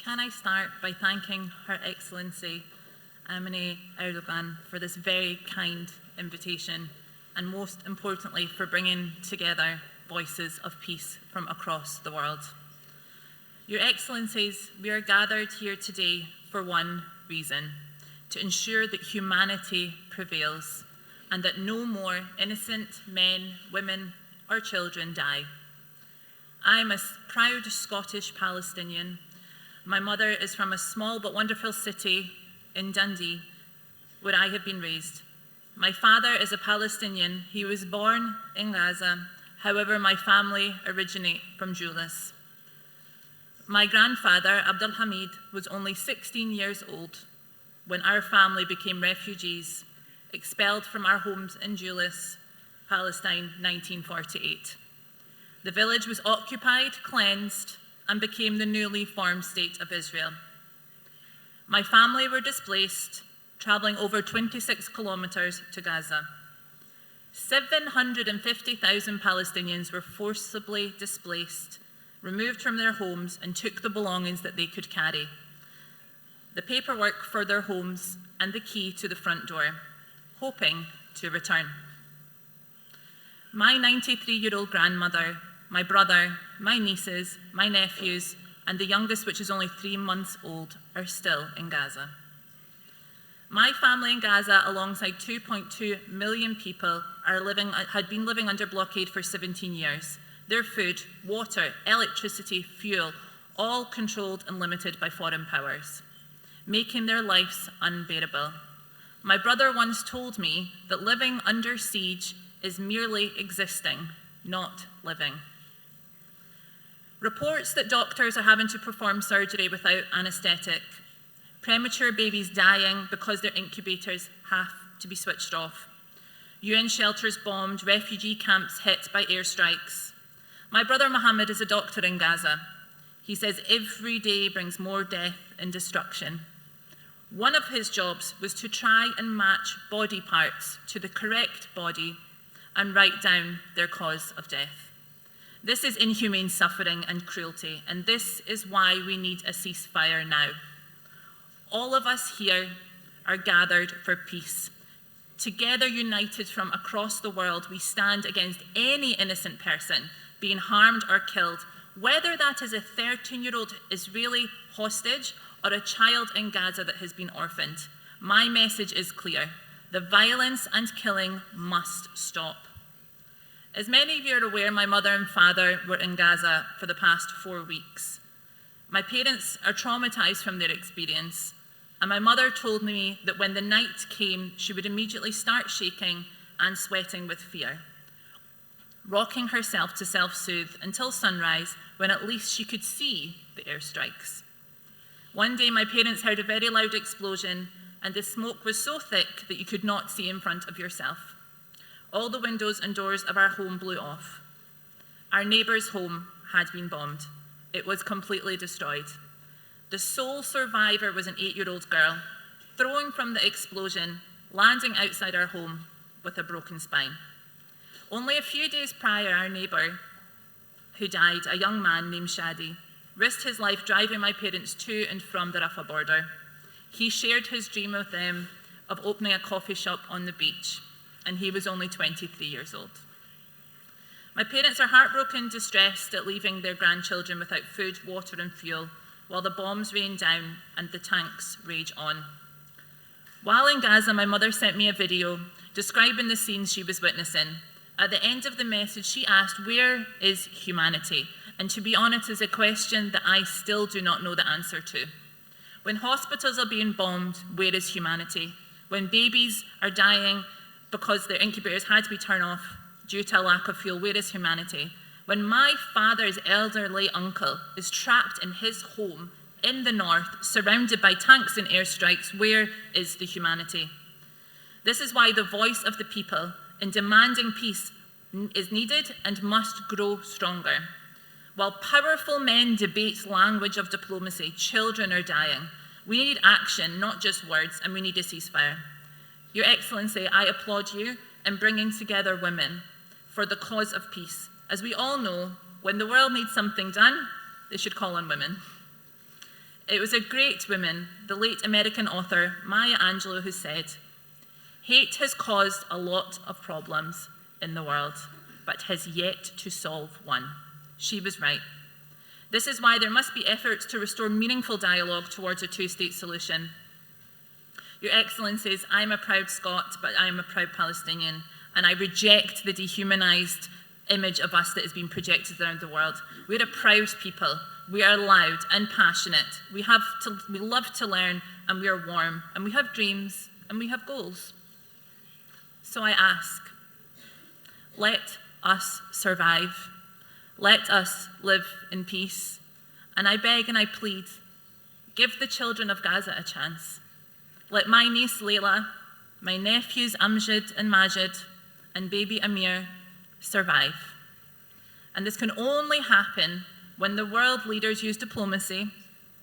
Can I start by thanking Her Excellency Emine Erdogan for this very kind invitation, and most importantly for bringing together voices of peace from across the world. Your Excellencies, we are gathered here today for one reason: to ensure that humanity prevails and that no more innocent men, women or children die. I am a proud Scottish Palestinian. My mother is from a small but wonderful city in Dundee, where I have been raised. My father is a Palestinian. He was born in Gaza. However, my family originate from Julis. My grandfather, Abdul Hamid, was only 16 years old when our family became refugees, expelled from our homes in Julis, Palestine, 1948. The village was occupied, cleansed, and became the newly formed state of Israel. My family were displaced, traveling over 26 kilometers to Gaza. 750,000 Palestinians were forcibly displaced, removed from their homes, and took the belongings that they could carry: the paperwork for their homes and the key to the front door, hoping to return. My 93-year-old grandmother, my brother, my nieces, my nephews, and the youngest, which is only 3 months old, are still in Gaza. My family in Gaza, alongside 2.2 million people, had been living under blockade for 17 years. Their food, water, electricity, fuel, all controlled and limited by foreign powers, making their lives unbearable. My brother once told me that living under siege is merely existing, not living. Reports that doctors are having to perform surgery without anaesthetic, premature babies dying because their incubators have to be switched off, UN shelters bombed, refugee camps hit by airstrikes. My brother Mohammed is a doctor in Gaza. He says every day brings more death and destruction. One of his jobs was to try and match body parts to the correct body and write down their cause of death. This is inhumane suffering and cruelty, and this is why we need a ceasefire now. All of us here are gathered for peace. Together, united from across the world, we stand against any innocent person being harmed or killed, whether that is a 13-year-old Israeli hostage or a child in Gaza that has been orphaned. My message is clear: the violence and killing must stop. As many of you are aware, my mother and father were in Gaza for the past 4 weeks. My parents are traumatized from their experience, and my mother told me that when the night came, she would immediately start shaking and sweating with fear, rocking herself to self-soothe until sunrise, when at least she could see the airstrikes. One day, my parents heard a very loud explosion, and the smoke was so thick that you could not see in front of yourself. All the windows and doors of our home blew off. Our neighbour's home had been bombed. It was completely destroyed. The sole survivor was an 8-year-old girl, thrown from the explosion, landing outside our home with a broken spine. Only a few days prior, our neighbour who died, a young man named Shadi, risked his life driving my parents to and from the Rafah border. He shared his dream with them of opening a coffee shop on the beach, and he was only 23 years old. My parents are heartbroken, distressed at leaving their grandchildren without food, water and fuel, while the bombs rain down and the tanks rage on. While in Gaza, my mother sent me a video describing the scenes she was witnessing. At the end of the message, she asked, "Where is humanity?" And to be honest, is a question that I still do not know the answer to. When hospitals are being bombed, where is humanity? When babies are dying because their incubators had to be turned off due to a lack of fuel, where is humanity? When my father's elderly uncle is trapped in his home in the north, surrounded by tanks and airstrikes, where is the humanity? This is why the voice of the people in demanding peace is needed and must grow stronger. While powerful men debate language of diplomacy, children are dying. We need action, not just words, and we need a ceasefire. Your Excellency, I applaud you in bringing together women for the cause of peace. As we all know, when the world needs something done, they should call on women. It was a great woman, the late American author Maya Angelou, who said, "Hate has caused a lot of problems in the world, but has yet to solve one." She was right. This is why there must be efforts to restore meaningful dialogue towards a two-state solution. Your Excellencies, I'm a proud Scot, but I'm a proud Palestinian, and I reject the dehumanized image of us that has been projected around the world. We're a proud people. We are loud and passionate. We love to learn, and we are warm, and we have dreams, and we have goals. So I ask, let us survive. Let us live in peace. And I beg and I plead, give the children of Gaza a chance. Let my niece Layla, my nephews Amjad and Majid, and baby Amir survive. And this can only happen when the world leaders use diplomacy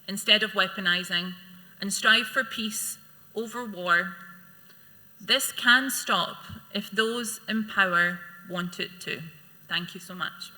instead of weaponizing and strive for peace over war. This can stop if those in power want it to. Thank you so much.